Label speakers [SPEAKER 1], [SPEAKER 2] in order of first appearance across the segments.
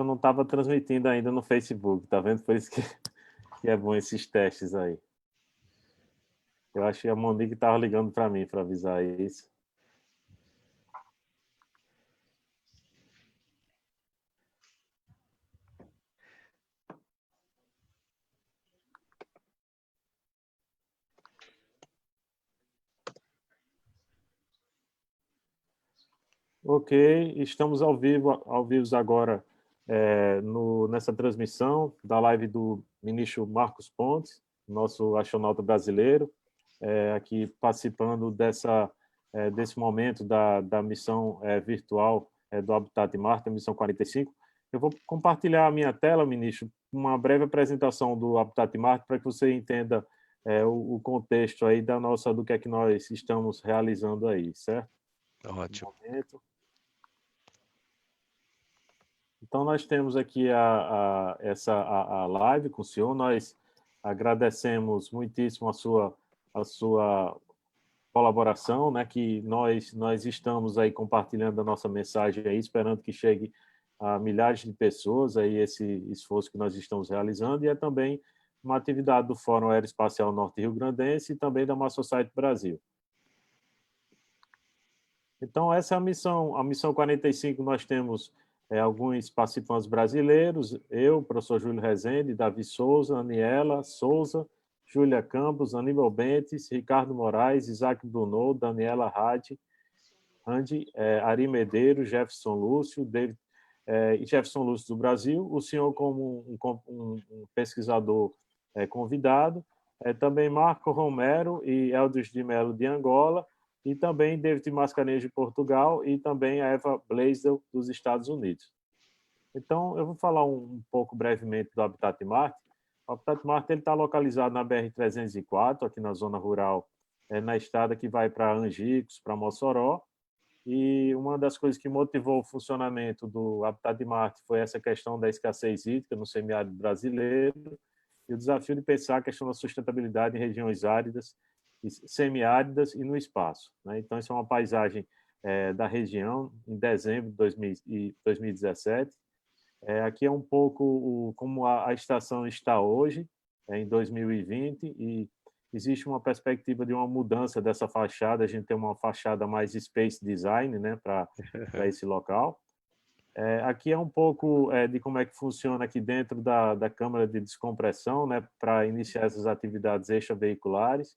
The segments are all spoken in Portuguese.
[SPEAKER 1] não estava transmitindo ainda no Facebook, tá vendo? Por isso que é bom esses testes aí. Eu acho que a Monique estava ligando para mim para avisar isso. Ok, estamos ao vivo agora nessa transmissão da live do ministro Marcos Pontes, nosso astronauta brasileiro, aqui participando desse momento da missão virtual do Habitat Marte, a missão 45. Eu vou compartilhar a minha tela, ministro, uma breve apresentação do Habitat Marte para que você entenda o contexto aí do que é que nós estamos realizando aí, certo?
[SPEAKER 2] Ótimo.
[SPEAKER 1] Então, nós temos aqui a live com o senhor. Nós agradecemos muitíssimo a sua colaboração, né, que nós estamos aí compartilhando a nossa mensagem aí, esperando que chegue a milhares de pessoas aí esse esforço que nós estamos realizando, e é também uma atividade do Fórum Aeroespacial Norte Rio Grandense e também da Mars Society Brasil. Então, essa é a missão 45. Nós temos alguns participantes brasileiros, eu, professor Júlio Rezende, Davi Souza, Aniela Souza, Júlia Campos, Aníbal Bentes, Ricardo Moraes, Isaac Bruno, Daniela Randi, Ari Medeiros, Jefferson Lúcio, David, e Jefferson Lúcio do Brasil, o senhor como um pesquisador convidado, também Marco Romero e Eldris de Mello de Angola, e também David Mascarenhas de Portugal e também a Eva Blaisdell dos Estados Unidos. Então, eu vou falar um pouco brevemente do Habitat Marte. O Habitat Marte está localizado na BR-304, aqui na zona rural, na estrada que vai para Angicos, para Mossoró, e uma das coisas que motivou o funcionamento do Habitat Marte foi essa questão da escassez hídrica no semiárido brasileiro e o desafio de pensar a questão da sustentabilidade em regiões áridas, semiáridas e no espaço, né? Então, isso é uma paisagem da região, em dezembro de 2017. Aqui é um pouco como a estação está hoje, em 2020, e existe uma perspectiva de uma mudança dessa fachada, a gente tem uma fachada mais space design, né, para esse local. Aqui é um pouco de como é que funciona aqui dentro da câmara de descompressão, né, para iniciar essas atividades extraveiculares.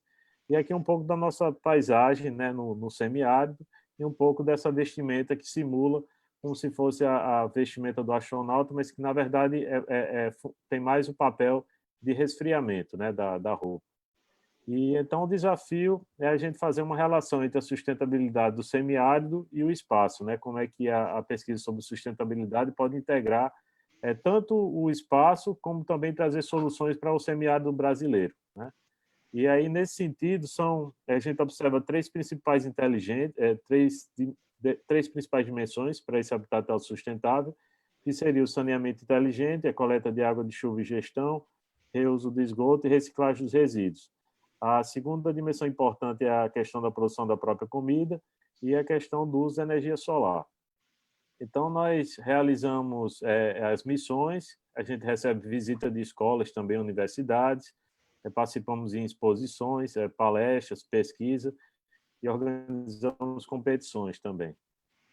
[SPEAKER 1] E aqui um pouco da nossa paisagem, né, no semiárido, e um pouco dessa vestimenta que simula como se fosse a vestimenta do astronauta, mas que, na verdade, tem mais o papel de resfriamento, né, da roupa. E então o desafio é a gente fazer uma relação entre a sustentabilidade do semiárido e o espaço, né? Como é que a pesquisa sobre sustentabilidade pode integrar tanto o espaço como também trazer soluções para o semiárido brasileiro, né? E aí nesse sentido a gente observa três principais três principais dimensões para esse habitat autossustentável, que seria o saneamento inteligente, a coleta de água de chuva e gestão, reuso do esgoto e reciclagem dos resíduos. A segunda dimensão importante é a questão da produção da própria comida e a questão do uso da energia solar. Então, nós realizamos as missões, a gente recebe visita de escolas, também universidades, participamos em exposições, palestras, pesquisa e organizamos competições também.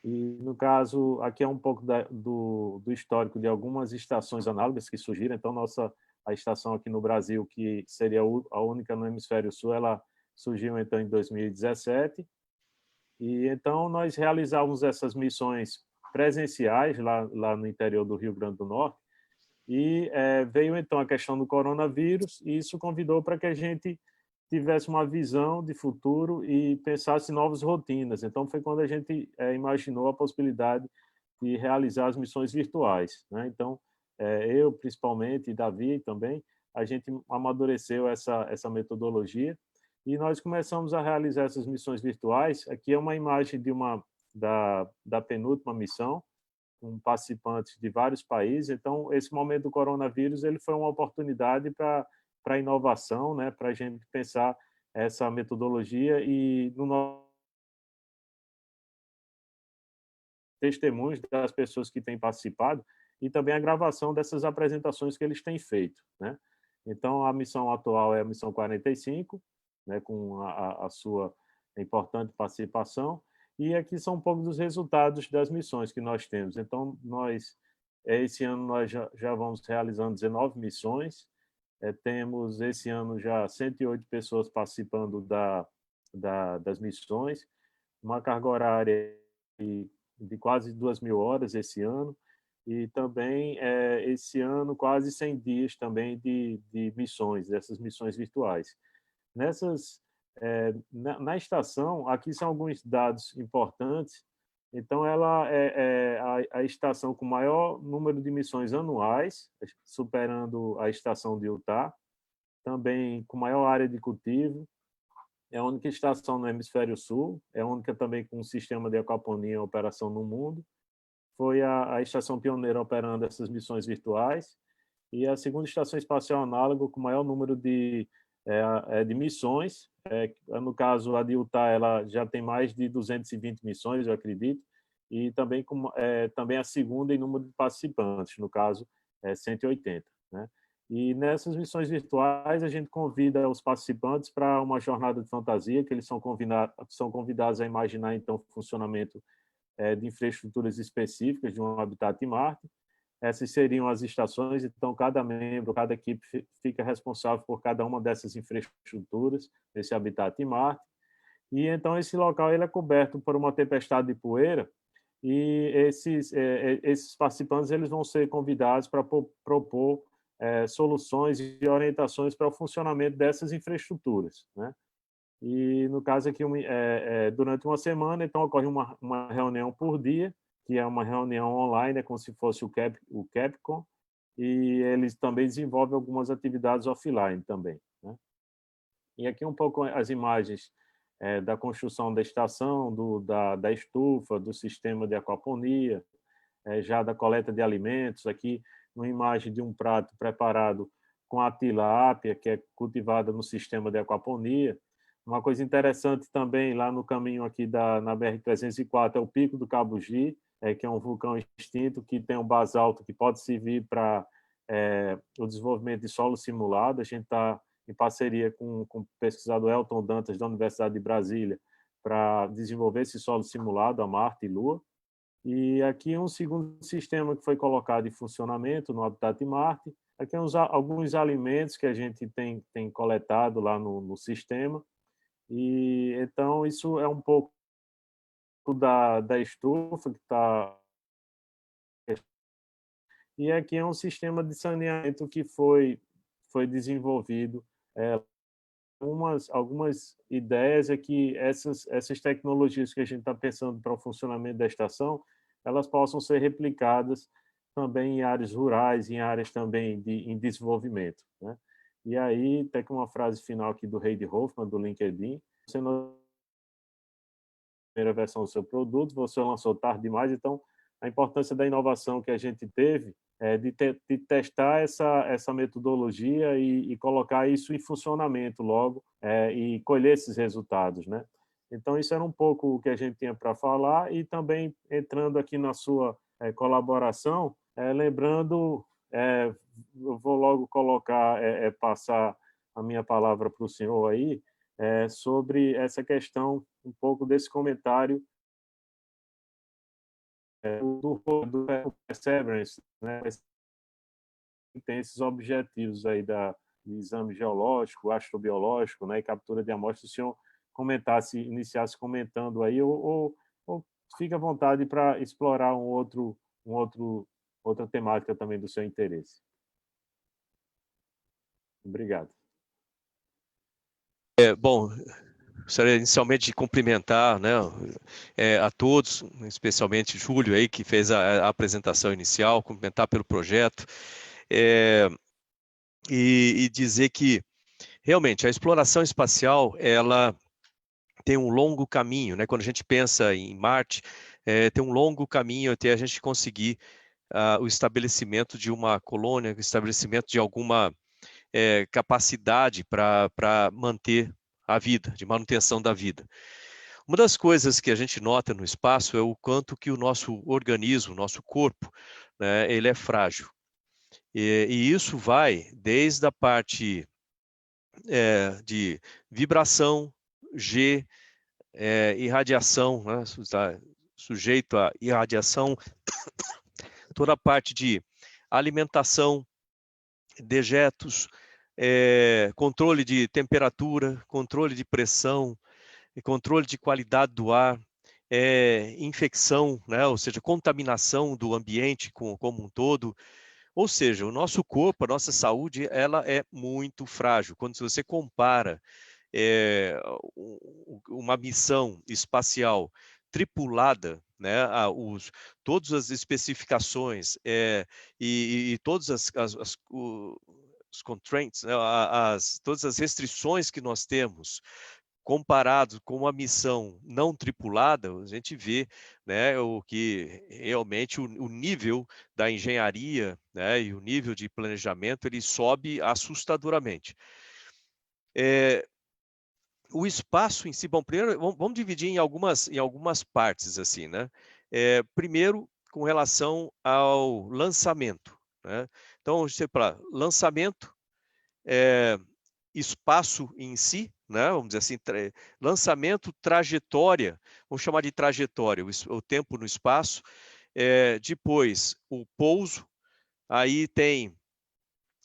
[SPEAKER 1] E, no caso, aqui é um pouco do histórico de algumas estações análogas que surgiram. Então, a estação aqui no Brasil, que seria a única no hemisfério sul, ela surgiu então em 2017. E então nós realizávamos essas missões presenciais lá no interior do Rio Grande do Norte. E veio então a questão do coronavírus, e isso convidou para que a gente tivesse uma visão de futuro e pensasse em novas rotinas. Então foi quando a gente imaginou a possibilidade de realizar as missões virtuais, né? Então eu principalmente e Davi também, a gente amadureceu essa metodologia e nós começamos a realizar essas missões virtuais. Aqui é uma imagem da penúltima missão, com participantes de vários países. Então, esse momento do coronavírus ele foi uma oportunidade para inovação, né, para a gente pensar essa metodologia e no nosso testemunhos das pessoas que têm participado, e também a gravação dessas apresentações que eles têm feito, né? Então, a missão atual é a missão 45, né, com a sua importante participação, e aqui são um pouco dos resultados das missões que nós temos. Então, esse ano nós já vamos realizando 19 missões, temos esse ano já 108 pessoas participando das missões, uma carga horária de quase 2.000 horas esse ano, e também esse ano quase 100 dias também de missões, dessas missões virtuais. Na estação, aqui são alguns dados importantes. Então, ela é a estação com maior número de missões anuais, superando a estação de Utah, também com maior área de cultivo, é a única estação no hemisfério sul, é a única também com um sistema de aquaponia em operação no mundo, foi a estação pioneira operando essas missões virtuais, e a segunda estação espacial análoga com maior número de missões. No caso, a de Utah, ela já tem mais de 220 missões, eu acredito, e também, também a segunda em número de participantes, no caso, 180. Né? E nessas missões virtuais, a gente convida os participantes para uma jornada de fantasia, que eles são convidados a imaginar, então, o funcionamento de infraestruturas específicas de um habitat em Marte. Essas seriam as estações, então cada membro, cada equipe fica responsável por cada uma dessas infraestruturas, desse habitat em Marte. E então esse local ele é coberto por uma tempestade de poeira, e esses participantes eles vão ser convidados para propor soluções e orientações para o funcionamento dessas infraestruturas, né? E no caso aqui, durante uma semana, então ocorre uma reunião por dia, que é uma reunião online, é como se fosse o Capcom, e eles também desenvolvem algumas atividades offline também, né? E aqui um pouco as imagens da construção da estação, da estufa, do sistema de aquaponia, já da coleta de alimentos. Aqui uma imagem de um prato preparado com a tilápia, que é cultivada no sistema de aquaponia. Uma coisa interessante também, lá no caminho aqui na BR-304, é o Pico do Cabugi, que é um vulcão extinto, que tem um basalto que pode servir para o desenvolvimento de solo simulado. A gente está em parceria com o pesquisador Elton Dantas, da Universidade de Brasília, para desenvolver esse solo simulado a Marte e Lua. E aqui um segundo sistema que foi colocado em funcionamento no habitat de Marte. Aqui alguns alimentos que a gente tem coletado lá no sistema. E então isso é um pouco da estufa que está. E aqui é um sistema de saneamento que foi desenvolvido. Algumas ideias é que essas tecnologias que a gente está pensando para o funcionamento da estação, elas possam ser replicadas também em áreas rurais, em áreas também em desenvolvimento, né? E aí, tem uma frase final aqui do Heidi Hoffman, do LinkedIn: você não primeira versão do seu produto, você lançou tarde demais. Então, a importância da inovação que a gente teve é de testar essa metodologia e colocar isso em funcionamento logo, e colher esses resultados, né? Então, isso era um pouco o que a gente tinha para falar, e também entrando aqui na sua colaboração, lembrando, eu vou logo passar a minha palavra para o senhor aí, sobre essa questão, um pouco desse comentário do Perseverance, né? Tem esses objetivos aí de exame geológico, astrobiológico, né, e captura de amostras. Se o senhor iniciasse comentando aí, ou fique à vontade para explorar outra temática também do seu interesse. Obrigado.
[SPEAKER 2] Bom, gostaria inicialmente de cumprimentar, né, a todos, especialmente Júlio aí, que fez a apresentação inicial, cumprimentar pelo projeto, e dizer que realmente a exploração espacial ela tem um longo caminho, né? Quando a gente pensa em Marte, tem um longo caminho até a gente conseguir o estabelecimento de uma colônia, o estabelecimento de alguma capacidade para manter a vida, de manutenção da vida. Uma das coisas que a gente nota no espaço é o quanto que o nosso organismo, o nosso corpo, né, ele é frágil. E isso vai desde a parte de vibração, G, irradiação, né, está sujeito a irradiação, toda a parte de alimentação, dejetos, controle de temperatura, controle de pressão, controle de qualidade do ar, infecção, né, ou seja, contaminação do ambiente como um todo. Ou seja, o nosso corpo, a nossa saúde, ela é muito frágil. Quando você compara uma missão espacial tripulada, né, todas as especificações e todas os constraints, né, todas as restrições que nós temos, comparado com uma missão não tripulada, a gente vê, né, o que realmente o nível da engenharia, né, e o nível de planejamento ele sobe assustadoramente. O espaço em si, bom, primeiro vamos dividir em algumas partes assim, né? Primeiro, com relação ao lançamento, né? Então, para lançamento, espaço em si, né? Vamos dizer assim, lançamento, trajetória, vamos chamar de trajetória, o tempo no espaço. Depois, o pouso, aí tem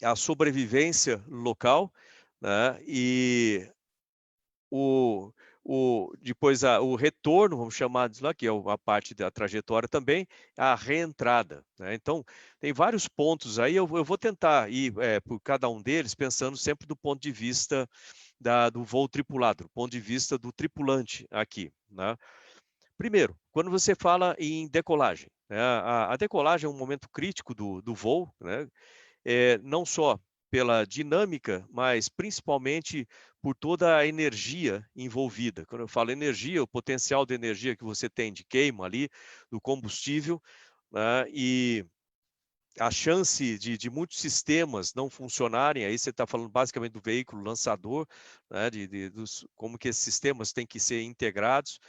[SPEAKER 2] a sobrevivência local, né? E depois o retorno, vamos chamar disso lá, que é a parte da trajetória também, a reentrada, né? Então, tem vários pontos aí, eu vou tentar ir por cada um deles, pensando sempre do ponto de vista do voo tripulado, do ponto de vista do tripulante aqui, né? Primeiro, quando você fala em decolagem, né? A decolagem é um momento crítico do voo, né? Não só pela dinâmica, mas principalmente por toda a energia envolvida. Quando eu falo energia, o potencial de energia que você tem de queima ali, do combustível, né, e a chance de muitos sistemas não funcionarem, aí você está falando basicamente do veículo lançador, né, como que esses sistemas têm que ser integrados.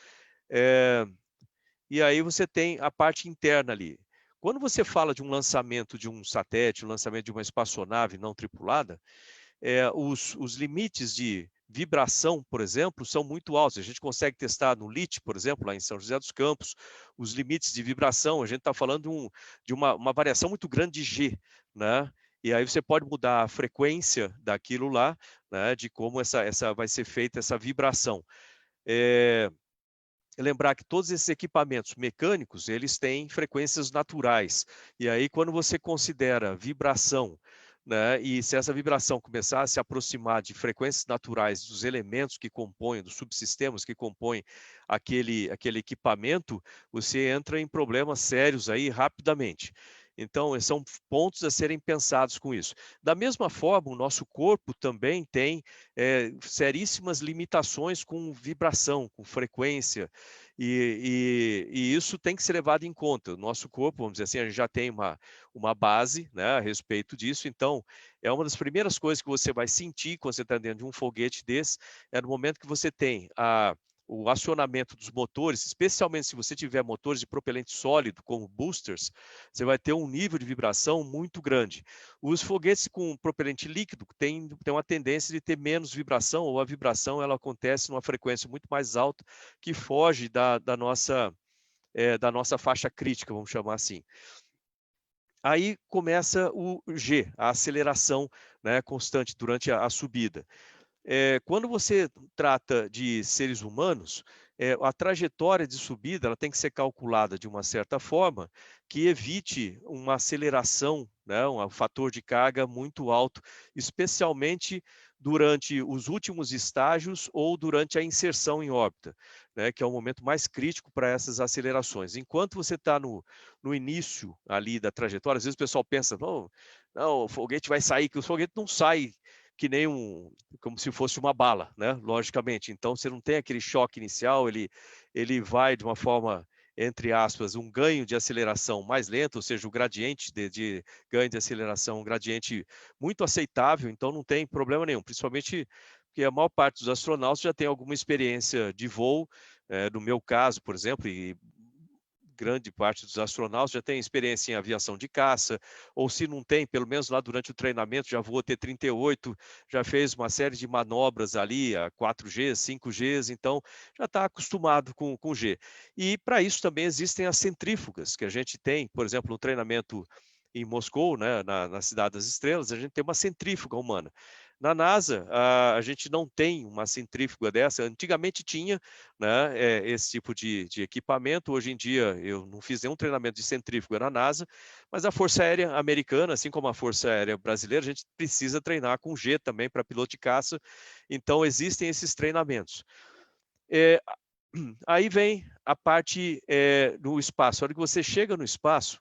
[SPEAKER 2] E aí você tem a parte interna ali. Quando você fala de um lançamento de um satélite, um lançamento de uma espaçonave não tripulada, os limites de vibração, por exemplo, são muito altos. A gente consegue testar no LIT, por exemplo, lá em São José dos Campos, os limites de vibração. A gente está falando de uma variação muito grande de G, né? E aí você pode mudar a frequência daquilo lá, né? De como essa vai ser feita essa vibração. Lembrar que todos esses equipamentos mecânicos, eles têm frequências naturais. E aí, quando você considera vibração, né, e se essa vibração começar a se aproximar de frequências naturais dos elementos que compõem, dos subsistemas que compõem aquele equipamento, você entra em problemas sérios aí rapidamente. Então, são pontos a serem pensados com isso. Da mesma forma, o nosso corpo também tem seríssimas limitações com vibração, com frequência, e isso tem que ser levado em conta. O nosso corpo, vamos dizer assim, a gente já tem uma base, né, a respeito disso, então é uma das primeiras coisas que você vai sentir quando você está dentro de um foguete desse, é no momento que você tem o acionamento dos motores, especialmente se você tiver motores de propelente sólido, como boosters, você vai ter um nível de vibração muito grande. Os foguetes com propelente líquido têm uma tendência de ter menos vibração, ou a vibração ela acontece numa frequência muito mais alta, que foge da nossa faixa crítica, vamos chamar assim. Aí começa o G, a aceleração, né, constante durante a subida. Quando você trata de seres humanos, a trajetória de subida ela tem que ser calculada de uma certa forma que evite uma aceleração, né, um fator de carga muito alto, especialmente durante os últimos estágios ou durante a inserção em órbita, né, que é o momento mais crítico para essas acelerações. Enquanto você está no início ali da trajetória, às vezes o pessoal pensa, não, o foguete vai sair, que o foguete não sai que nem como se fosse uma bala, né? Logicamente. Então, você não tem aquele choque inicial, ele vai de uma forma, entre aspas, um ganho de aceleração mais lento, ou seja, o gradiente de ganho de aceleração, um gradiente muito aceitável, então não tem problema nenhum, principalmente porque a maior parte dos astronautas já tem alguma experiência de voo, no meu caso, por exemplo, e grande parte dos astronautas já tem experiência em aviação de caça, ou se não tem, pelo menos lá durante o treinamento, já voou T-38, já fez uma série de manobras ali, a 4Gs, 5Gs, então já está acostumado com G. E para isso também existem as centrífugas, que a gente tem, por exemplo, no treinamento em Moscou, né, na Cidade das Estrelas, a gente tem uma centrífuga humana. Na NASA, a gente não tem uma centrífuga dessa. Antigamente tinha, né, esse tipo de equipamento. Hoje em dia, eu não fiz nenhum treinamento de centrífuga na NASA, mas a Força Aérea Americana, assim como a Força Aérea Brasileira, a gente precisa treinar com G também para piloto de caça. Então, existem esses treinamentos. Aí vem a parte do espaço. A hora que você chega no espaço,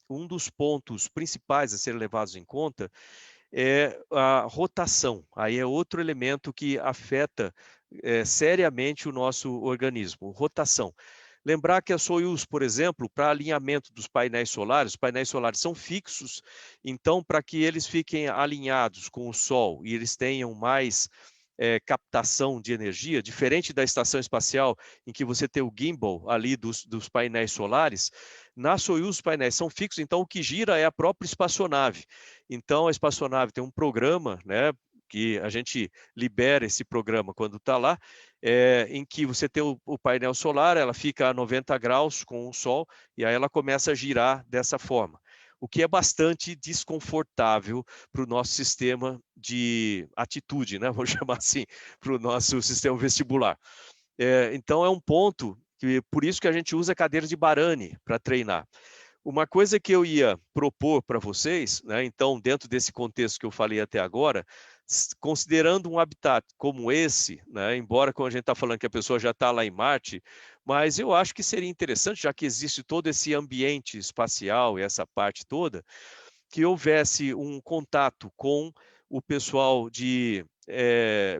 [SPEAKER 2] um dos pontos principais a serem levados em conta é a rotação. Aí é outro elemento que afeta seriamente o nosso organismo, rotação. Lembrar que a Soyuz, por exemplo, para alinhamento dos painéis solares, os painéis solares são fixos, então para que eles fiquem alinhados com o Sol e eles tenham mais captação de energia, diferente da estação espacial, em que você tem o gimbal ali dos painéis solares, na Soyuz os painéis são fixos, então o que gira é a própria espaçonave. Então a espaçonave tem um programa, né, que a gente libera esse programa quando está lá, em que você tem o painel solar, ela fica a 90 graus com o Sol, e aí ela começa a girar dessa forma, o que é bastante desconfortável para o nosso sistema de atitude, né? Vou chamar assim, para o nosso sistema vestibular. Então é um ponto que, por isso que a gente usa cadeira de Barani para treinar. Uma coisa que eu ia propor para vocês, né, então, dentro desse contexto que eu falei até agora, considerando um habitat como esse, né, embora quando a gente está falando que a pessoa já está lá em Marte, mas eu acho que seria interessante, já que existe todo esse ambiente espacial e essa parte toda, que houvesse um contato com o pessoal de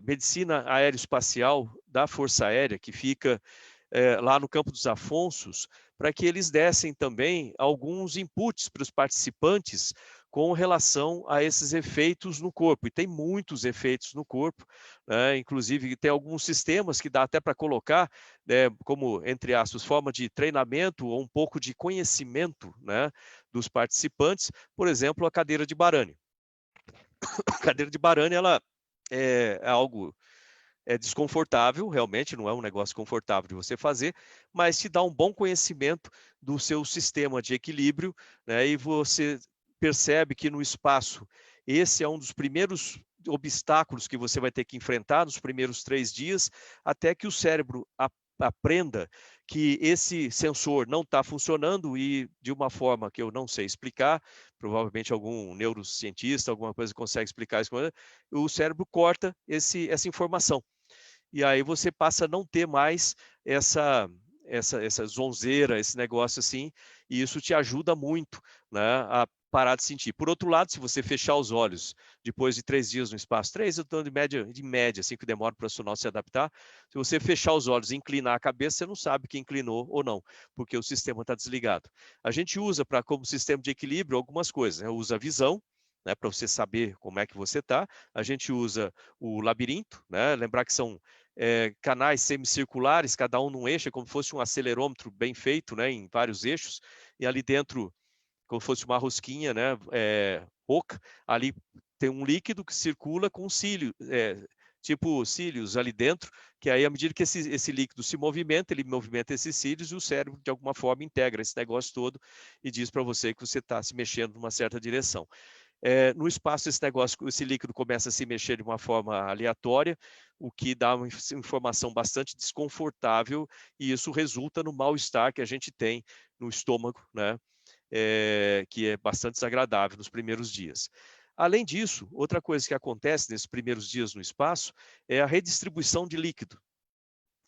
[SPEAKER 2] medicina aeroespacial da Força Aérea, que fica lá no Campo dos Afonsos, para que eles dessem também alguns inputs para os participantes com relação a esses efeitos no corpo. E tem muitos efeitos no corpo, né? Inclusive tem alguns sistemas que dá até para colocar, né, como, entre aspas, forma de treinamento ou um pouco de conhecimento, né, dos participantes, por exemplo, a cadeira de Barani. A cadeira de Barani, ela é algo desconfortável, realmente, não é um negócio confortável de você fazer, mas te dá um bom conhecimento do seu sistema de equilíbrio, né? E você percebe que no espaço, esse é um dos primeiros obstáculos que você vai ter que enfrentar nos primeiros 3 dias, até que o cérebro aprenda que esse sensor não está funcionando e de uma forma que eu não sei explicar, provavelmente algum neurocientista, alguma coisa consegue explicar isso, o cérebro corta essa informação. E aí você passa a não ter mais essa zonzeira, esse negócio assim, e isso te ajuda muito, né, a parar de sentir. Por outro lado, se você fechar os olhos depois de 3 dias no espaço, 3 eu estou de média, assim que demora para o astronauta se adaptar, se você fechar os olhos e inclinar a cabeça, você não sabe que inclinou ou não, porque o sistema está desligado. A gente usa como sistema de equilíbrio algumas coisas, né? Usa a visão, né, para você saber como é que você está. A gente usa o labirinto, né? Lembrar que são canais semicirculares, cada um num eixo, é como se fosse um acelerômetro bem feito, né, em vários eixos, e ali dentro, como se fosse uma rosquinha, né, oca, ali tem um líquido que circula com cílio, tipo cílios ali dentro, que aí à medida que esse líquido se movimenta, ele movimenta esses cílios e o cérebro de alguma forma integra esse negócio todo e diz para você que você está se mexendo numa certa direção. No espaço, esse líquido começa a se mexer de uma forma aleatória, o que dá uma informação bastante desconfortável, e isso resulta no mal-estar que a gente tem no estômago, né? Que é bastante desagradável nos primeiros dias. Além disso, outra coisa que acontece nesses primeiros dias no espaço é a redistribuição de líquido.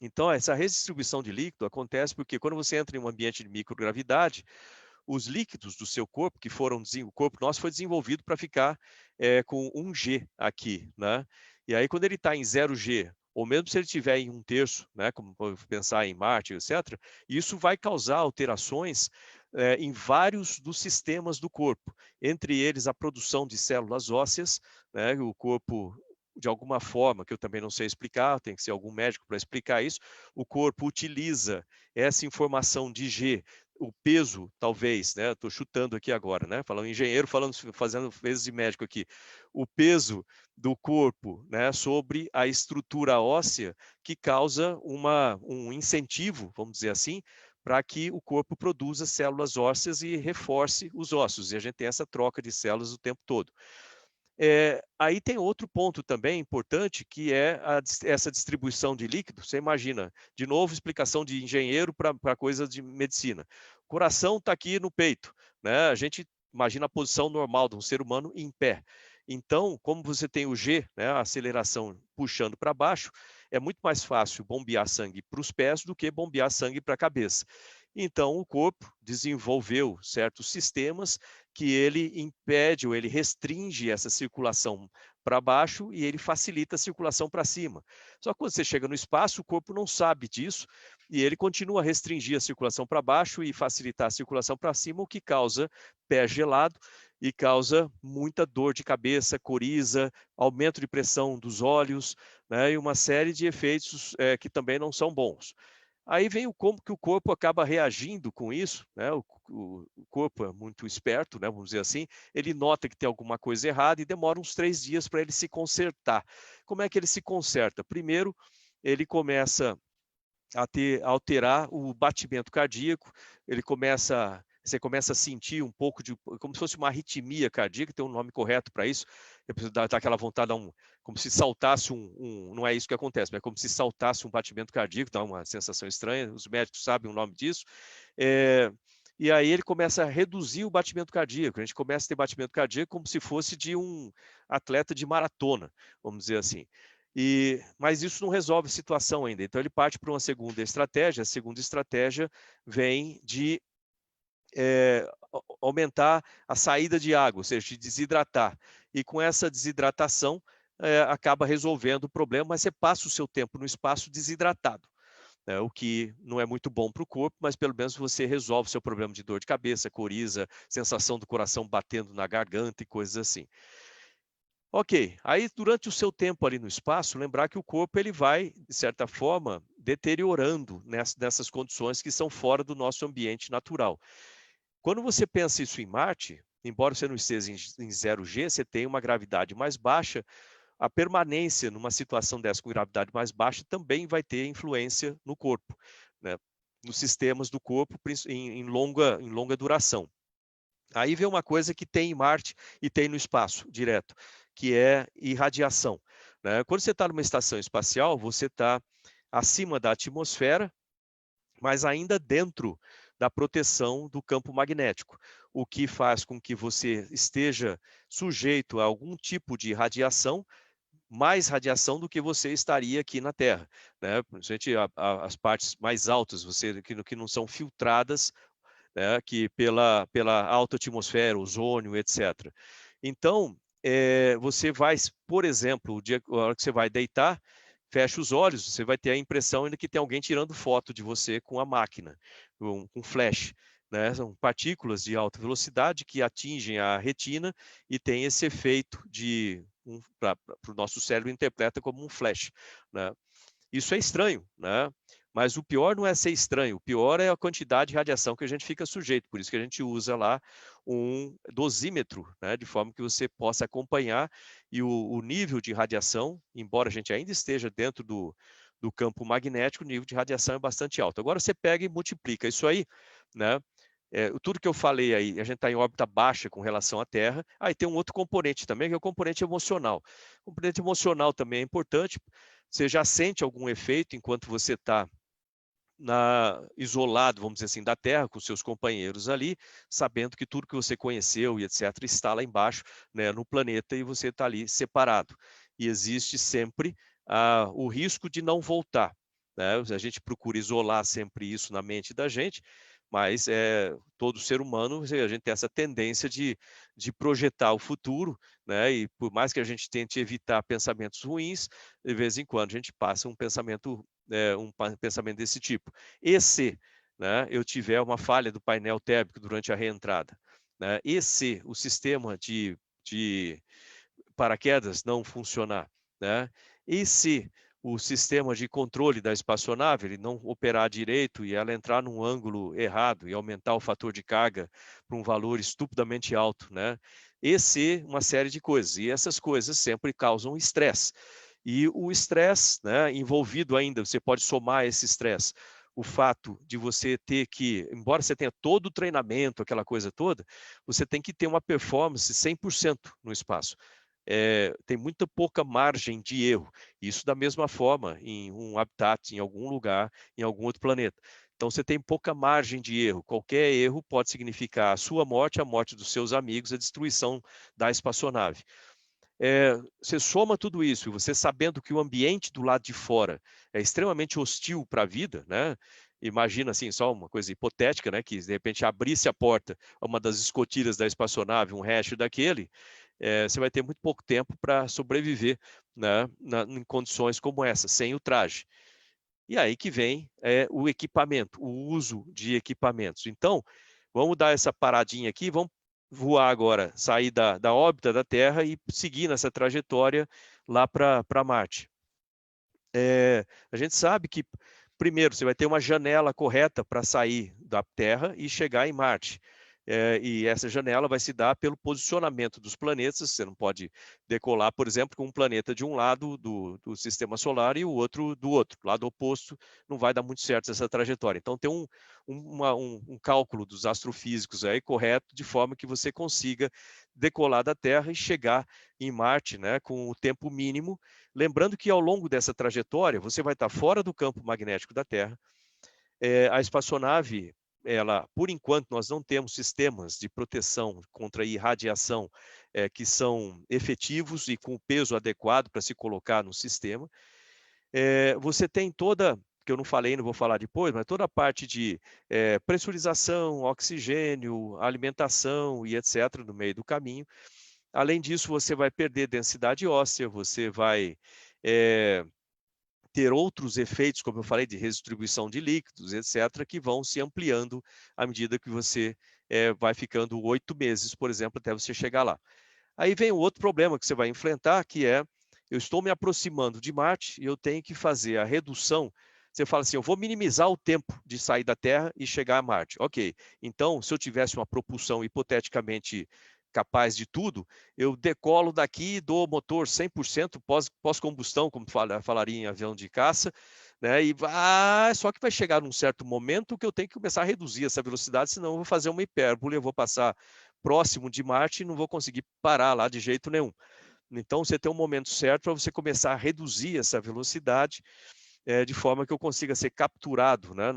[SPEAKER 2] Então, essa redistribuição de líquido acontece porque quando você entra em um ambiente de microgravidade, os líquidos do seu corpo, o corpo nosso foi desenvolvido para ficar com 1G aqui, né? E aí, quando ele está em 0G, ou mesmo se ele estiver em 1/3, né, como pensar em Marte, etc., isso vai causar alterações em vários dos sistemas do corpo, entre eles a produção de células ósseas, né? O corpo de alguma forma, que eu também não sei explicar, tem que ser algum médico para explicar isso, o corpo utiliza essa informação de G, o peso, talvez, né? Estou chutando aqui agora, né? Falando engenheiro, fazendo vezes de médico aqui. O peso do corpo, né, sobre a estrutura óssea que causa um incentivo, vamos dizer assim, para que o corpo produza células ósseas e reforce os ossos. E a gente tem essa troca de células o tempo todo. Aí tem outro ponto também importante, que é essa distribuição de líquido. Você imagina, de novo, explicação de engenheiro para coisa de medicina. O coração está aqui no peito, né? A gente imagina a posição normal de um ser humano em pé. Então, como você tem o G, né, a aceleração puxando para baixo, é muito mais fácil bombear sangue para os pés do que bombear sangue para a cabeça. Então, o corpo desenvolveu certos sistemas que ele impede ou ele restringe essa circulação para baixo e ele facilita a circulação para cima. Só que quando você chega no espaço, o corpo não sabe disso e ele continua a restringir a circulação para baixo e facilitar a circulação para cima, o que causa pé gelado e causa muita dor de cabeça, coriza, aumento de pressão dos olhos, né, e uma série de efeitos que também não são bons. Aí vem como que o corpo acaba reagindo com isso, né? O corpo é muito esperto, né? Vamos dizer assim, ele nota que tem alguma coisa errada e demora uns 3 dias para ele se consertar. Como é que ele se conserta? Primeiro, ele começa a alterar o batimento cardíaco, você começa a sentir um pouco de, como se fosse uma arritmia cardíaca, tem um nome correto para isso, dá aquela vontade, como se saltasse não é isso que acontece, mas é como se saltasse um batimento cardíaco, dá uma sensação estranha, os médicos sabem o nome disso, e aí ele começa a reduzir o batimento cardíaco, a gente começa a ter batimento cardíaco como se fosse de um atleta de maratona, vamos dizer assim. Mas isso não resolve a situação ainda. Então ele parte para uma segunda estratégia. A segunda estratégia vem de aumentar a saída de água, ou seja, de desidratar. E com essa desidratação acaba resolvendo o problema, mas você passa o seu tempo no espaço desidratado. O que não é muito bom para o corpo, mas pelo menos você resolve o seu problema de dor de cabeça, coriza, sensação do coração batendo na garganta e coisas assim. Ok, aí durante o seu tempo ali no espaço, lembrar que o corpo ele vai, de certa forma, deteriorando nessas condições que são fora do nosso ambiente natural. Quando você pensa isso em Marte, embora você não esteja em 0G, você tem uma gravidade mais baixa, a permanência numa situação dessa com gravidade mais baixa também vai ter influência no corpo, né? Nos sistemas do corpo em longa duração. Aí vem uma coisa que tem em Marte e tem no espaço direto, que é irradiação, né? Quando você está numa estação espacial, você está acima da atmosfera, mas ainda dentro da proteção do campo magnético, o que faz com que você esteja sujeito a algum tipo de radiação, mais radiação do que você estaria aqui na Terra, né? As partes mais altas, que não são filtradas, né, que pela alta atmosfera, ozônio, etc. Então, você vai, por exemplo, a hora que você vai deitar, fecha os olhos, você vai ter a impressão ainda que tem alguém tirando foto de você com a máquina, com flash. Né? São partículas de alta velocidade que atingem a retina e tem esse efeito para o nosso cérebro interpreta como um flash. Né? Isso é estranho, né? Mas o pior não é ser estranho, o pior é a quantidade de radiação que a gente fica sujeito. Por isso que a gente usa lá um dosímetro, né? De forma que você possa acompanhar e o nível de radiação, embora a gente ainda esteja dentro do campo magnético, o nível de radiação é bastante alto. Agora você pega e multiplica isso aí, né? Tudo que eu falei aí, a gente está em órbita baixa com relação à Terra. Aí tem um outro componente também, que é o componente emocional. O componente emocional também é importante. Você já sente algum efeito enquanto você está isolado, vamos dizer assim, da Terra, com seus companheiros ali, sabendo que tudo que você conheceu e etc. está lá embaixo, né, no planeta, e você está ali separado. E existe sempre o risco de não voltar. Né? A gente procura isolar sempre isso na mente da gente, mas todo ser humano, a gente tem essa tendência de projetar o futuro, né? E por mais que a gente tente evitar pensamentos ruins, de vez em quando a gente passa um pensamento desse tipo. E se, né, eu tiver uma falha do painel térmico durante a reentrada, né? E se o sistema de paraquedas não funcionar, né? E se o sistema de controle da espaçonave ele não operar direito e ela entrar num ângulo errado e aumentar o fator de carga para um valor estupidamente alto, né? E uma série de coisas. E essas coisas sempre causam estresse. E o estresse, né, envolvido ainda, você pode somar esse estresse, o fato de você ter que, embora você tenha todo o treinamento, aquela coisa toda, você tem que ter uma performance 100% no espaço. Tem muita pouca margem de erro. Isso da mesma forma em um habitat, em algum lugar, em algum outro planeta. Então você tem pouca margem de erro. Qualquer erro pode significar a sua morte, a morte dos seus amigos, a destruição da espaçonave. Você soma tudo isso, e você sabendo que o ambiente do lado de fora é extremamente hostil para a vida, né? Imagina assim, só uma coisa hipotética, né? Que de repente abrisse a porta a uma das escotilhas da espaçonave, um resto daquele, você vai ter muito pouco tempo para sobreviver, né? Em condições como essa, sem o traje. E aí que vem o equipamento, o uso de equipamentos. Então, vamos dar essa paradinha aqui, vamos voar agora, sair da órbita da Terra e seguir nessa trajetória lá para Marte. A gente sabe que, primeiro, você vai ter uma janela correta para sair da Terra e chegar em Marte. E essa janela vai se dar pelo posicionamento dos planetas. Você não pode decolar, por exemplo, com um planeta de um lado do sistema solar e o outro do outro. Lado oposto, não vai dar muito certo essa trajetória. Então, tem um cálculo dos astrofísicos aí correto, de forma que você consiga decolar da Terra e chegar em Marte, né, com o tempo mínimo. Lembrando que ao longo dessa trajetória, você vai estar fora do campo magnético da Terra. A espaçonave, por enquanto, nós não temos sistemas de proteção contra irradiação que são efetivos e com o peso adequado para se colocar no sistema. Você tem toda, que eu não falei, não vou falar depois, mas toda a parte de pressurização, oxigênio, alimentação e etc. no meio do caminho. Além disso, você vai perder densidade óssea, você vai ter outros efeitos, como eu falei, de redistribuição de líquidos, etc., que vão se ampliando à medida que você vai ficando 8 meses, por exemplo, até você chegar lá. Aí vem o outro problema que você vai enfrentar, que é, eu estou me aproximando de Marte e eu tenho que fazer a redução. Você fala assim, eu vou minimizar o tempo de sair da Terra e chegar a Marte. Ok, então, se eu tivesse uma propulsão hipoteticamente capaz de tudo, eu decolo daqui, dou motor 100% pós-combustão, como falaria em avião de caça, né? Só que vai chegar num certo momento que eu tenho que começar a reduzir essa velocidade, senão eu vou fazer uma hipérbole, eu vou passar próximo de Marte e não vou conseguir parar lá de jeito nenhum. Então, você tem um momento certo para você começar a reduzir essa velocidade, de forma que eu consiga ser capturado, né,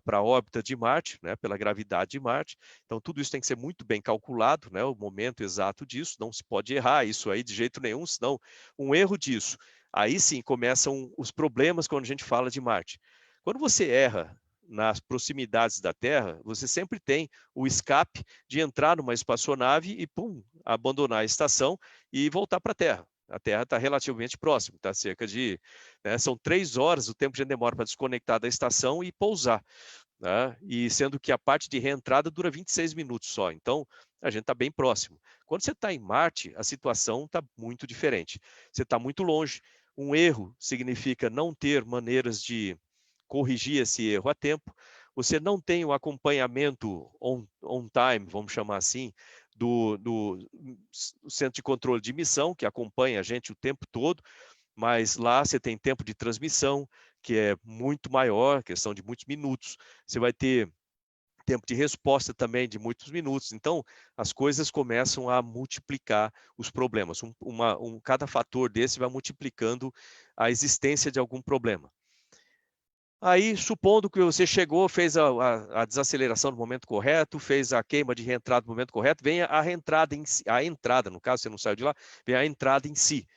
[SPEAKER 2] para a órbita de Marte, né, pela gravidade de Marte. Então, tudo isso tem que ser muito bem calculado, né, o momento exato disso, não se pode errar isso aí de jeito nenhum, senão um erro disso. Aí sim começam os problemas quando a gente fala de Marte. Quando você erra nas proximidades da Terra, você sempre tem o escape de entrar numa espaçonave e, pum, abandonar a estação e voltar para a Terra. A Terra está relativamente próxima, está cerca de, né, são 3 horas o tempo que demora para desconectar da estação e pousar, né? E sendo que a parte de reentrada dura 26 minutos só, então a gente está bem próximo. Quando você está em Marte, a situação está muito diferente. Você está muito longe. Um erro significa não ter maneiras de corrigir esse erro a tempo. Você não tem o acompanhamento on time, vamos chamar assim, do centro de controle de missão, que acompanha a gente o tempo todo, mas lá você tem tempo de transmissão, que é muito maior, questão de muitos minutos. Você vai ter tempo de resposta também de muitos minutos. Então, as coisas começam a multiplicar os problemas. Cada fator desse vai multiplicando a existência de algum problema. Aí, supondo que você chegou, fez a desaceleração no momento correto, fez a queima de reentrada no momento correto, vem a reentrada em si, a entrada, no caso, você não saiu de lá, vem a entrada em si.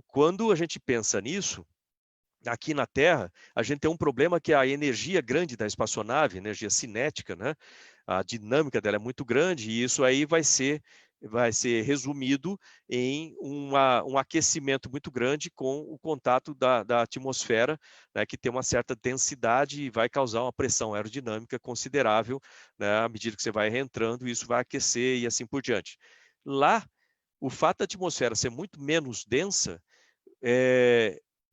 [SPEAKER 2] Quando a gente pensa nisso, aqui na Terra, a gente tem um problema que é a energia grande da espaçonave, energia cinética, né? A dinâmica dela é muito grande e isso aí vai ser resumido em um aquecimento muito grande com o contato da atmosfera, né, que tem uma certa densidade e vai causar uma pressão aerodinâmica considerável, né, à medida que você vai reentrando, isso vai aquecer e assim por diante. Lá, o fato da atmosfera ser muito menos densa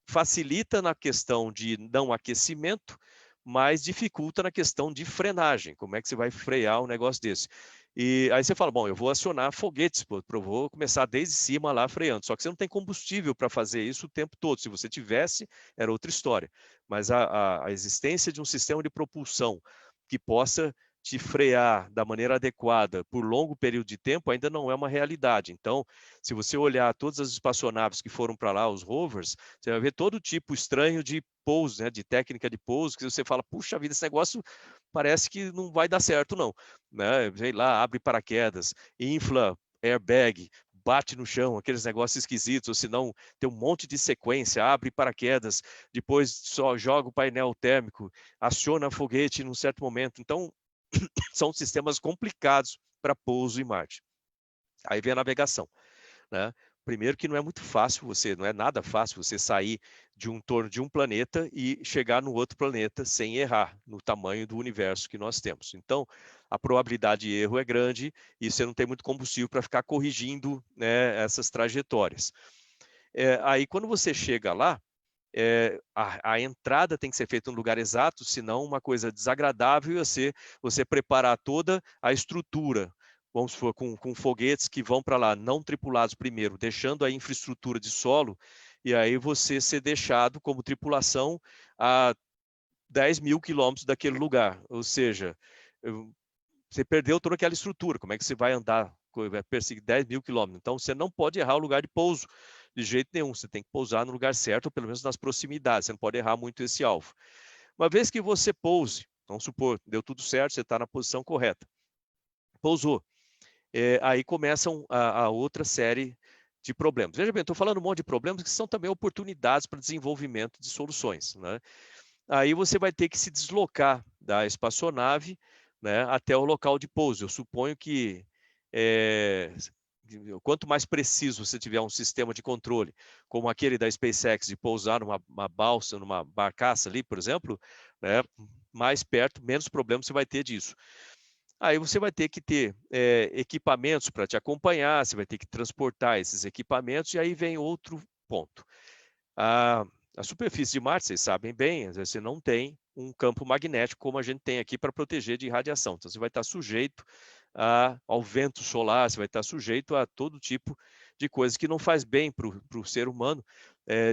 [SPEAKER 2] facilita na questão de não aquecimento, mas dificulta na questão de frenagem. Como é que você vai frear um negócio desse? E aí você fala, bom, eu vou acionar foguetes, eu vou começar desde cima lá freando. Só que você não tem combustível para fazer isso o tempo todo. Se você tivesse, era outra história. Mas a existência de um sistema de propulsão que possa te frear da maneira adequada por longo período de tempo ainda não é uma realidade. Então, se você olhar todas as espaçonaves que foram para lá, os rovers, você vai ver todo tipo estranho de pouso, né, de técnica de pouso, que você fala, puxa vida, esse negócio parece que não vai dar certo não, né? Sei lá, abre paraquedas, infla airbag, bate no chão, aqueles negócios esquisitos, ou senão tem um monte de sequência, abre paraquedas, depois só joga o painel térmico, aciona foguete num certo momento. Então, são sistemas complicados para pouso em Marte. Aí vem a navegação, né? Primeiro que não é muito fácil não é nada fácil você sair de um torno de um planeta e chegar no outro planeta sem errar no tamanho do universo que nós temos. Então, a probabilidade de erro é grande e você não tem muito combustível para ficar corrigindo, né, essas trajetórias. Aí, quando você chega lá, a entrada tem que ser feita no lugar exato, senão uma coisa desagradável ia ser você preparar toda a estrutura, vamos supor, com foguetes que vão para lá, não tripulados primeiro, deixando a infraestrutura de solo, e aí você ser deixado como tripulação a 10 mil quilômetros daquele lugar. Ou seja, você perdeu toda aquela estrutura, como é que você vai andar, vai perseguir 10 mil quilômetros? Então, você não pode errar o lugar de pouso de jeito nenhum, você tem que pousar no lugar certo, ou pelo menos nas proximidades, você não pode errar muito esse alvo. Uma vez que você pouse, vamos supor, deu tudo certo, você está na posição correta, pousou, aí começam a outra série de problemas. Veja bem, estou falando um monte de problemas que são também oportunidades para desenvolvimento de soluções, né? Aí você vai ter que se deslocar da espaçonave, né, até o local de pouso. Eu suponho que quanto mais preciso você tiver um sistema de controle, como aquele da SpaceX de pousar numa balsa, numa barcaça ali, por exemplo, né, mais perto, menos problemas você vai ter disso. Aí você vai ter que ter equipamentos para te acompanhar, você vai ter que transportar esses equipamentos, e aí vem outro ponto. A superfície de Marte, vocês sabem bem, você não tem um campo magnético como a gente tem aqui para proteger de radiação. Então, você vai estar sujeito ao vento solar, você vai estar sujeito a todo tipo de coisa que não faz bem para o ser humano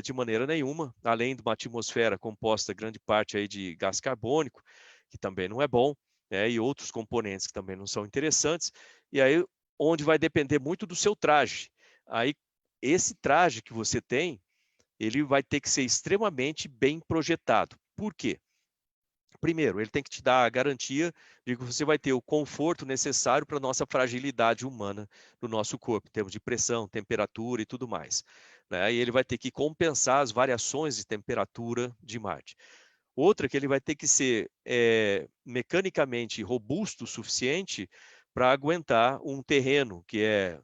[SPEAKER 2] de maneira nenhuma, além de uma atmosfera composta grande parte aí de gás carbônico, que também não é bom, né, e outros componentes que também não são interessantes. E aí, onde vai depender muito do seu traje. Aí, esse traje que você tem, ele vai ter que ser extremamente bem projetado. Por quê? Primeiro, ele tem que te dar a garantia de que você vai ter o conforto necessário para a nossa fragilidade humana no nosso corpo, em termos de pressão, temperatura e tudo mais, né? E ele vai ter que compensar as variações de temperatura de Marte. Outra que ele vai ter que ser mecanicamente robusto o suficiente para aguentar um terreno que é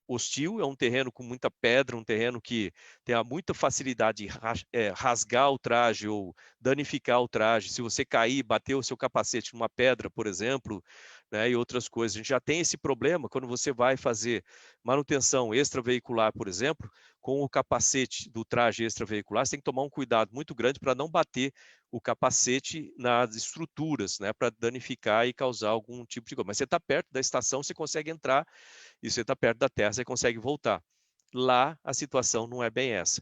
[SPEAKER 2] hostil, é um terreno com muita pedra, um terreno que tem muita facilidade de rasgar o traje ou danificar o traje. Se você cair, bater o seu capacete numa pedra, por exemplo, né, e outras coisas. A gente já tem esse problema quando você vai fazer manutenção extraveicular, por exemplo, com o capacete do traje extraveicular, você tem que tomar um cuidado muito grande para não bater o capacete nas estruturas, né, para danificar e causar algum tipo de coisa. Mas você está perto da estação, você consegue entrar, e você está perto da Terra, você consegue voltar. Lá, a situação não é bem essa.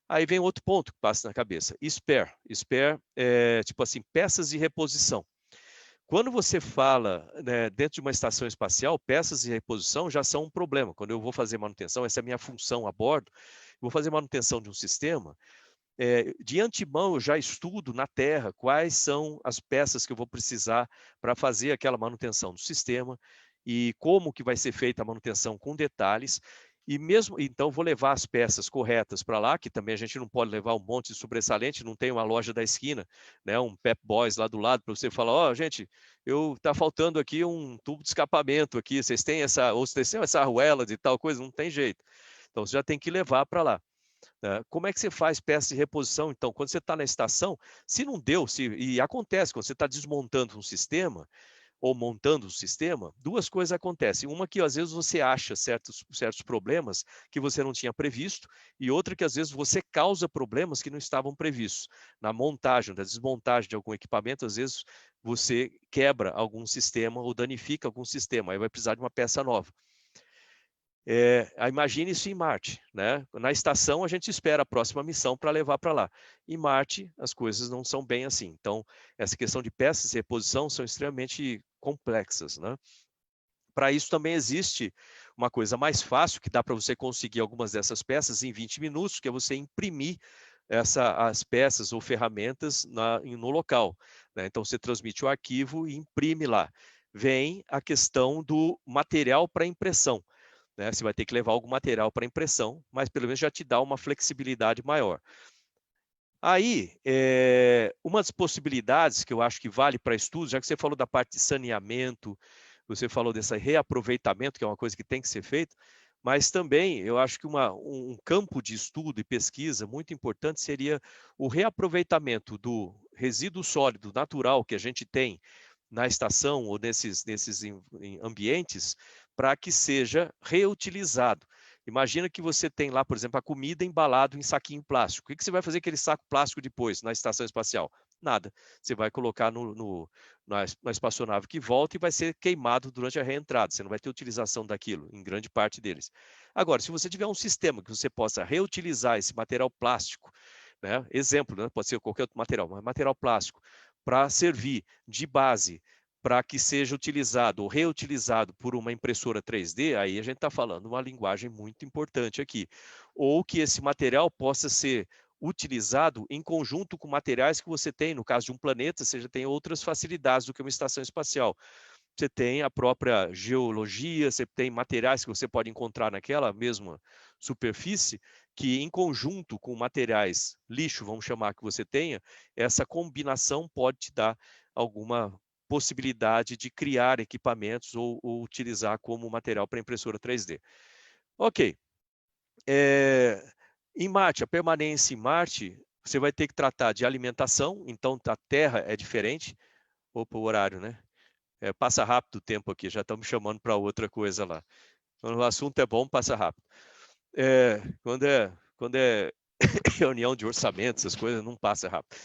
[SPEAKER 2] Aí vem outro ponto que passa na cabeça. Spare. Spare é, tipo assim, peças de reposição. Quando você fala, né, dentro de uma estação espacial, peças de reposição já são um problema. Quando eu vou fazer manutenção, essa é a minha função a bordo, vou fazer manutenção de um sistema, de antemão eu já estudo na Terra quais são as peças que eu vou precisar para fazer aquela manutenção do sistema e como que vai ser feita a manutenção com detalhes. E mesmo, então, vou levar as peças corretas para lá, que também a gente não pode levar um monte de sobressalente, não tem uma loja da esquina, né, um Pep Boys lá do lado, para você falar, ó, gente, tá faltando aqui um tubo de escapamento aqui, vocês têm ou vocês têm essa arruela de tal coisa, não tem jeito. Então, você já tem que levar para lá. Como é que você faz peça de reposição? Então, quando você está na estação, se não deu, e acontece, quando você está desmontando um sistema, ou montando o sistema, duas coisas acontecem. Uma que às vezes você acha certos problemas que você não tinha previsto, e outra que às vezes você causa problemas que não estavam previstos. Na montagem, na desmontagem de algum equipamento, às vezes você quebra algum sistema ou danifica algum sistema, aí vai precisar de uma peça nova. Imagine isso em Marte, né? Na estação a gente espera a próxima missão para levar para lá. Em Marte as coisas não são bem assim. Então essa questão de peças e reposição são extremamente complexas, né? Para isso também existe uma coisa mais fácil que dá para você conseguir algumas dessas peças em 20 minutos, que é você imprimir as peças ou ferramentas no local, né? Então você transmite o arquivo e imprime lá. Vem a questão do material para impressão, né? Você vai ter que levar algum material para impressão, mas pelo menos já te dá uma flexibilidade maior. Aí, uma das possibilidades que eu acho que vale para estudos, já que você falou da parte de saneamento, você falou desse reaproveitamento, que é uma coisa que tem que ser feita, mas também eu acho que um campo de estudo e pesquisa muito importante seria o reaproveitamento do resíduo sólido natural que a gente tem na estação ou nesses ambientes, para que seja reutilizado. Imagina que você tem lá, por exemplo, a comida embalada em saquinho plástico. O que você vai fazer com aquele saco plástico depois, na estação espacial? Nada. Você vai colocar na espaçonave que volta e vai ser queimado durante a reentrada. Você não vai ter utilização daquilo, em grande parte deles. Agora, se você tiver um sistema que você possa reutilizar esse material plástico, né? Exemplo, né? Pode ser qualquer outro material, mas material plástico, para servir de base para que seja utilizado ou reutilizado por uma impressora 3D, aí a gente está falando uma linguagem muito importante aqui. Ou que esse material possa ser utilizado em conjunto com materiais que você tem, no caso de um planeta, você já tem outras facilidades do que uma estação espacial. Você tem a própria geologia, você tem materiais que você pode encontrar naquela mesma superfície, que em conjunto com materiais lixo, vamos chamar, que você tenha, essa combinação pode te dar alguma possibilidade de criar equipamentos ou utilizar como material para impressora 3D. Ok. Em Marte, a permanência em Marte, você vai ter que tratar de alimentação, então a Terra é diferente. Opa, o horário, né? Passa rápido o tempo aqui, já estamos chamando para outra coisa lá. Quando o assunto é bom, passa rápido. Quando é reunião de orçamento, essas coisas, não passa rápido.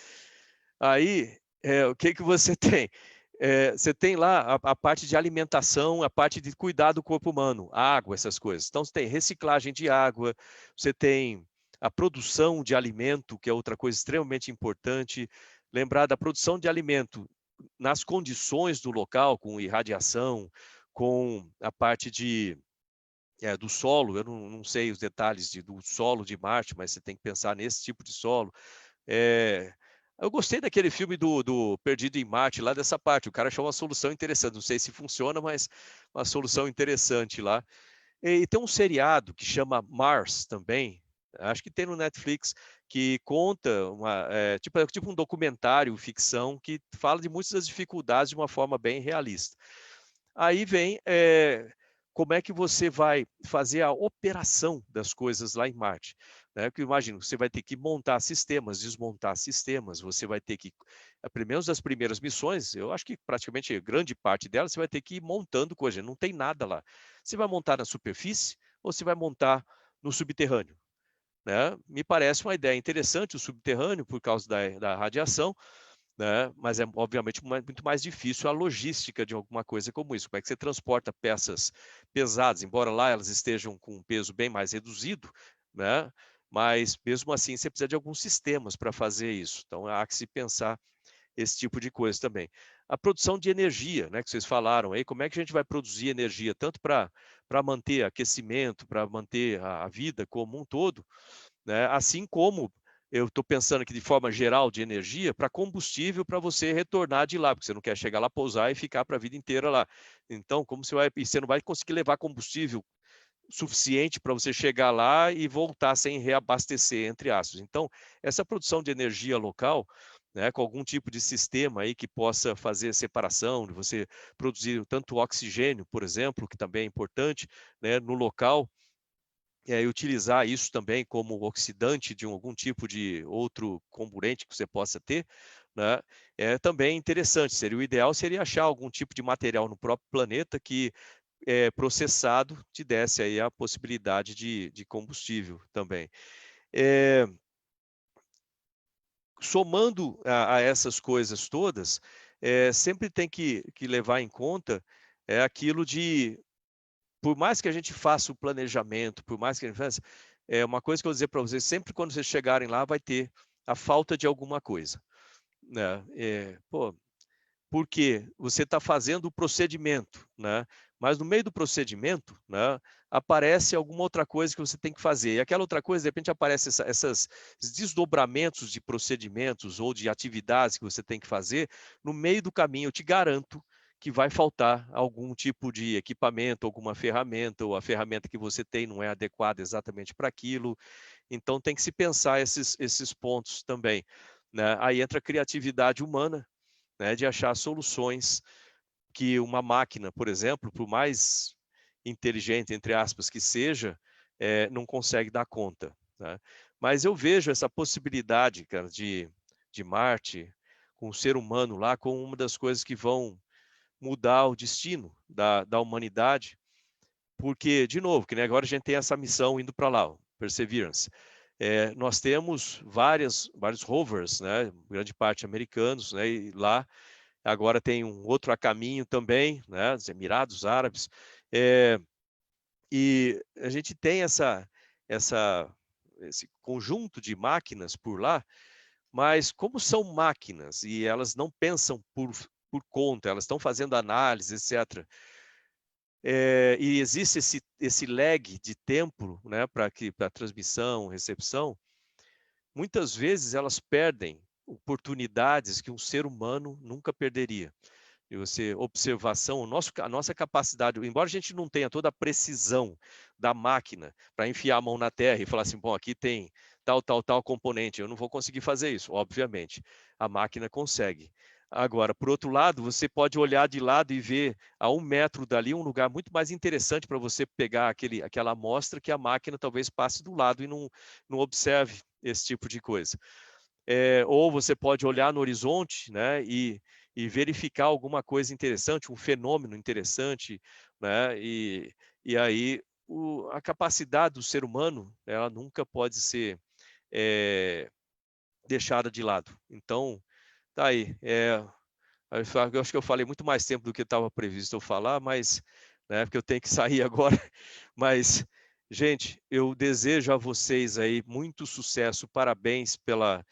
[SPEAKER 2] Aí, o que você tem? Você tem lá a parte de alimentação, a parte de cuidar do corpo humano, água, essas coisas. Então, você tem reciclagem de água, você tem a produção de alimento, que é outra coisa extremamente importante. Lembrar da produção de alimento nas condições do local, com irradiação, com a parte do solo. Eu não sei os detalhes do solo de Marte, mas você tem que pensar nesse tipo de solo. Eu gostei daquele filme do Perdido em Marte, lá dessa parte. O cara achou uma solução interessante. Não sei se funciona, mas uma solução interessante lá. E tem um seriado que chama Mars também, acho que tem no Netflix, que conta tipo um documentário, ficção, que fala de muitas das dificuldades de uma forma bem realista. Aí vem como é que você vai fazer a operação das coisas lá em Marte. Né? Porque imagino, você vai ter que montar sistemas, desmontar sistemas, você vai ter que, pelo menos as primeiras missões, eu acho que praticamente grande parte delas, você vai ter que ir montando coisa, não tem nada lá. Você vai montar na superfície ou você vai montar no subterrâneo? Né? Me parece uma ideia interessante o subterrâneo por causa da radiação, né? Mas é obviamente muito mais difícil a logística de alguma coisa como isso. Como é que você transporta peças pesadas, embora lá elas estejam com um peso bem mais reduzido, né? Mas mesmo assim você precisa de alguns sistemas para fazer isso. Então há que se pensar esse tipo de coisa também. A produção de energia, né, que vocês falaram aí, como é que a gente vai produzir energia, tanto para manter aquecimento, para manter a vida como um todo, né, assim como eu estou pensando aqui de forma geral de energia, para combustível para você retornar de lá, porque você não quer chegar lá, pousar e ficar para a vida inteira lá. Então, você não vai conseguir levar combustível suficiente para você chegar lá e voltar sem reabastecer, entre aspas. Então, essa produção de energia local, né, com algum tipo de sistema aí que possa fazer separação, de você produzir tanto oxigênio, por exemplo, que também é importante, né, no local, e utilizar isso também como oxidante de algum tipo de outro comburente que você possa ter, né? É também interessante. O ideal seria achar algum tipo de material no próprio planeta que processado te desse aí a possibilidade de combustível também. Somando a essas coisas todas, sempre tem que levar em conta aquilo de, por mais que a gente faça o planejamento, por mais que a gente faça, uma coisa que eu vou dizer para vocês, sempre quando vocês chegarem lá vai ter a falta de alguma coisa, né? Porque você está fazendo o procedimento, né? Mas no meio do procedimento, né, aparece alguma outra coisa que você tem que fazer. E aquela outra coisa, de repente, aparece esses desdobramentos de procedimentos ou de atividades que você tem que fazer no meio do caminho. Eu te garanto que vai faltar algum tipo de equipamento, alguma ferramenta, ou a ferramenta que você tem não é adequada exatamente para aquilo. Então, tem que se pensar esses pontos também, né? Aí entra a criatividade humana, né, de achar soluções que uma máquina, por exemplo, por mais inteligente, entre aspas, que seja, não consegue dar conta, né? Mas eu vejo essa possibilidade, cara, de Marte, com o ser humano lá, como uma das coisas que vão mudar o destino da humanidade, porque, de novo, que nem agora a gente tem essa missão indo para lá, o Perseverance. Nós temos vários rovers, né, grande parte americanos, né, e lá agora tem um outro a caminho também, né, os Emirados Árabes, e a gente tem esse conjunto de máquinas por lá, mas como são máquinas e elas não pensam por conta, elas estão fazendo análise, etc., e existe esse lag de tempo, né, para transmissão, recepção, muitas vezes elas perdem oportunidades que um ser humano nunca perderia. E você, observação, a nossa capacidade, embora a gente não tenha toda a precisão da máquina para enfiar a mão na terra e falar assim, bom, aqui tem tal componente, eu não vou conseguir fazer isso, obviamente. A máquina consegue. Agora, por outro lado, você pode olhar de lado e ver a 1 metro dali um lugar muito mais interessante para você pegar aquela amostra que a máquina talvez passe do lado e não observe esse tipo de coisa. Ou você pode olhar no horizonte, né, e verificar alguma coisa interessante, um fenômeno interessante, né, e aí a capacidade do ser humano, ela nunca pode ser deixada de lado. Então, tá aí. Eu acho que eu falei muito mais tempo do que estava previsto eu falar, mas, né, porque eu tenho que sair agora. Mas, gente, eu desejo a vocês aí muito sucesso, parabéns pela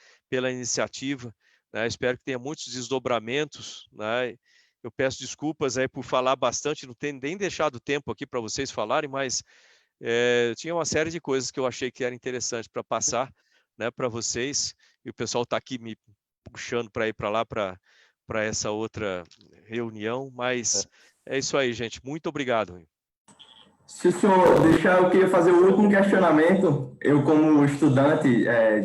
[SPEAKER 2] iniciativa, né? Espero que tenha muitos desdobramentos, né? Eu peço desculpas aí por falar bastante, não tenho nem deixado tempo aqui para vocês falarem, mas tinha uma série de coisas que eu achei que era interessante para passar, né, para vocês, e o pessoal está aqui me puxando para ir para lá para essa outra reunião, mas é isso aí, gente. Muito obrigado.
[SPEAKER 3] Se o senhor deixar, eu queria fazer o último questionamento. Eu, como estudante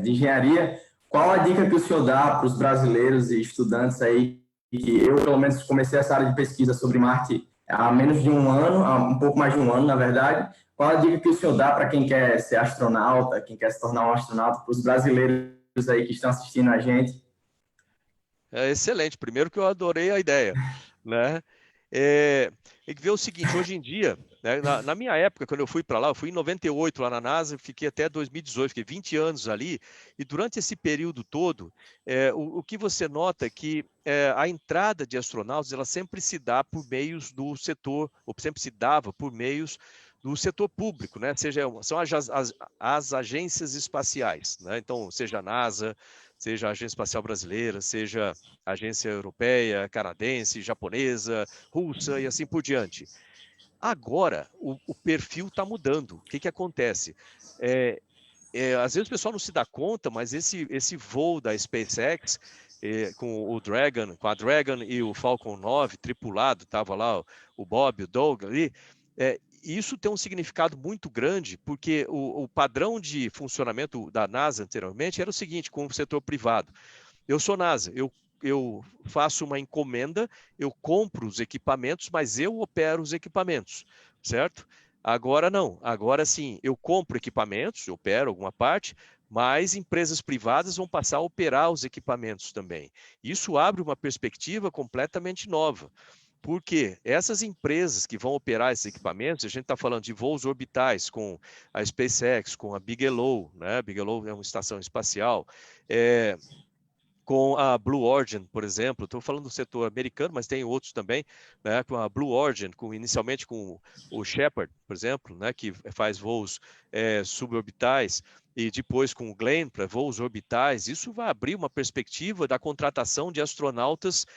[SPEAKER 3] de engenharia, qual a dica que o senhor dá para os brasileiros e estudantes aí, que eu, pelo menos, comecei essa área de pesquisa sobre Marte há menos de um ano, há um pouco mais de um ano, na verdade. Qual a dica que o senhor dá para quem quer ser astronauta, quem quer se tornar um astronauta, para os brasileiros aí que estão assistindo a gente?
[SPEAKER 2] Excelente. Primeiro que eu adorei a ideia, né? Tem que ver o seguinte, hoje em dia, né, na minha época, quando eu fui para lá, eu fui em 98 lá na NASA, fiquei até 2018, fiquei 20 anos ali, e durante esse período todo, o que você nota é que a entrada de astronautas, ela sempre se dá por meios do setor, ou sempre se dava por meios do setor público, né? São as agências espaciais, né? Então, seja a NASA, seja a Agência Espacial Brasileira, seja a Agência Europeia, Canadense, Japonesa, Russa e assim por diante. Agora, o perfil está mudando. O que acontece? Às vezes o pessoal não se dá conta, mas esse voo da SpaceX, com a Dragon e o Falcon 9 tripulado, estava lá o Bob, o Doug ali, isso tem um significado muito grande, porque o padrão de funcionamento da NASA anteriormente era o seguinte, com o setor privado. Eu sou NASA, eu faço uma encomenda, eu compro os equipamentos, mas eu opero os equipamentos, certo? Agora não, agora sim, eu compro equipamentos, eu opero alguma parte, mas empresas privadas vão passar a operar os equipamentos também. Isso abre uma perspectiva completamente nova. Porque essas empresas que vão operar esses equipamentos, a gente está falando de voos orbitais com a SpaceX, com a Bigelow, né? Bigelow é uma estação espacial, com a Blue Origin, por exemplo. Estou falando do setor americano, mas tem outros também, né? Com a Blue Origin, inicialmente com o Shepard, por exemplo, né? Que faz voos suborbitais, e depois com o Glenn para voos orbitais. Isso vai abrir uma perspectiva da contratação de astronautas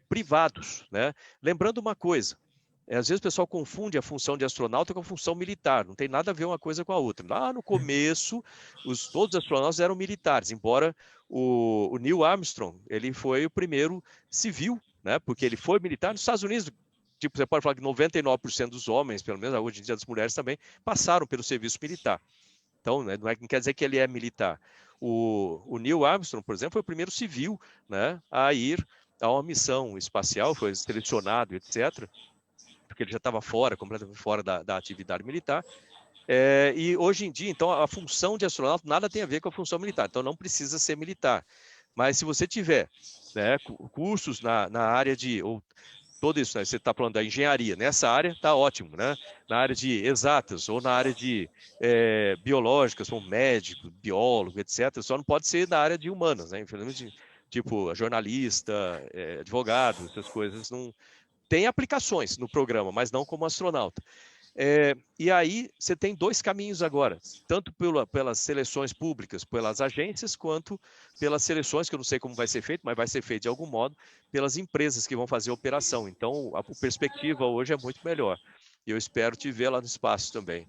[SPEAKER 2] privados, né? Lembrando uma coisa, às vezes o pessoal confunde a função de astronauta com a função militar, não tem nada a ver uma coisa com a outra. Lá no começo, todos os astronautas eram militares, embora o Neil Armstrong, ele foi o primeiro civil, né? Porque ele foi militar nos Estados Unidos. Tipo, você pode falar que 99% dos homens, pelo menos hoje em dia das mulheres também, passaram pelo serviço militar. Então, né, não quer dizer que ele é militar. O Neil Armstrong, por exemplo, foi o primeiro civil, né, a ir a uma missão espacial, foi selecionado, etc., porque ele já estava completamente fora da atividade militar. E hoje em dia, então, a função de astronauta nada tem a ver com a função militar, então não precisa ser militar. Mas se você tiver, né, cursos na área de... Tudo isso, né? Você está falando da engenharia, nessa área está ótimo, né? Na área de exatas ou na área de biológicas, como médico, biólogo, etc. Só não pode ser na área de humanas, né? Infelizmente, tipo jornalista, advogado, essas coisas não tem aplicações no programa, mas não como astronauta. E aí você tem dois caminhos agora, tanto pelas seleções públicas, pelas agências, quanto pelas seleções, que eu não sei como vai ser feito, mas vai ser feito de algum modo, pelas empresas que vão fazer a operação. Então, a perspectiva hoje é muito melhor. E eu espero te ver lá no espaço também.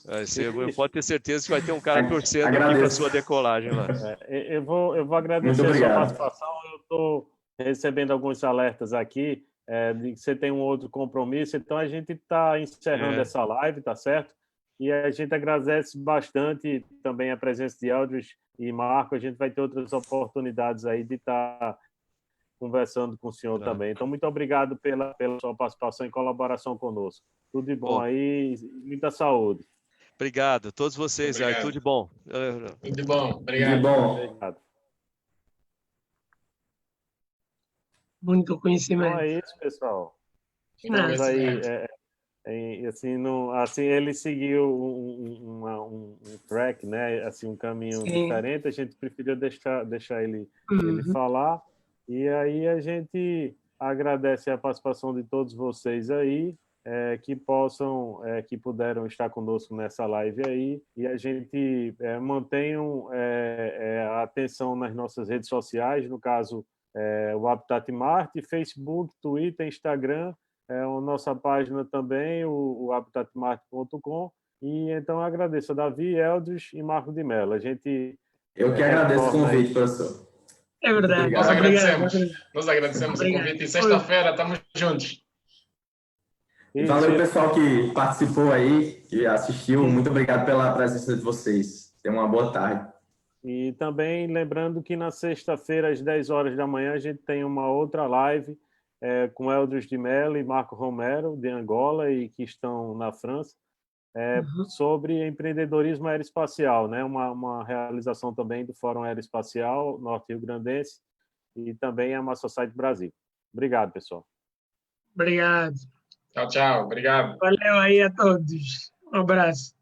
[SPEAKER 2] Você pode ter certeza que vai ter um cara torcendo aqui para a sua decolagem lá.
[SPEAKER 1] Eu vou agradecer a sua participação. Eu estou recebendo alguns alertas aqui, de que você tem um outro compromisso, então a gente está encerrando essa live, tá certo? E a gente agradece bastante também a presença de Eldridge e Marco. A gente vai ter outras oportunidades aí de estar conversando com o senhor também. Então, muito obrigado pela sua participação e colaboração conosco. Tudo de bom aí, muita saúde.
[SPEAKER 2] Obrigado a todos vocês. Tudo de bom.
[SPEAKER 4] Tudo de bom. Obrigado.
[SPEAKER 3] Tudo de bom.
[SPEAKER 1] Obrigado.
[SPEAKER 5] Muito conhecimento.
[SPEAKER 1] Então é isso, pessoal.
[SPEAKER 4] Estamos
[SPEAKER 1] aí, assim, ele seguiu um track, né? Assim, um caminho diferente. A gente preferiu deixar ele falar. E aí a gente agradece a participação de todos vocês aí, que puderam estar conosco nessa live aí, e a gente mantenham a atenção nas nossas redes sociais, no caso o Habitat Marte, Facebook, Twitter, Instagram, a nossa página também, o habitatmarte.com. E então eu agradeço a Davi, Eldridge e Marco de Mello.
[SPEAKER 3] Eu que agradeço o convite, professor.
[SPEAKER 5] É verdade.
[SPEAKER 4] Nós agradecemos o convite. E sexta-feira estamos juntos.
[SPEAKER 3] E valeu, pessoal que participou aí, que assistiu. Muito obrigado pela presença de vocês. Tenham uma boa tarde.
[SPEAKER 1] E também lembrando que na sexta-feira, às 10 horas da manhã, a gente tem uma outra live com Eldridge de Mello e Marco Romero, de Angola, e que estão na França, sobre empreendedorismo aeroespacial, né? Uma realização também do Fórum Aeroespacial Norte-Rio-Grandense e também a Mass Society Brasil. Obrigado, pessoal.
[SPEAKER 5] Obrigado.
[SPEAKER 4] Tchau, tchau. Obrigado.
[SPEAKER 5] Valeu aí a todos. Um abraço.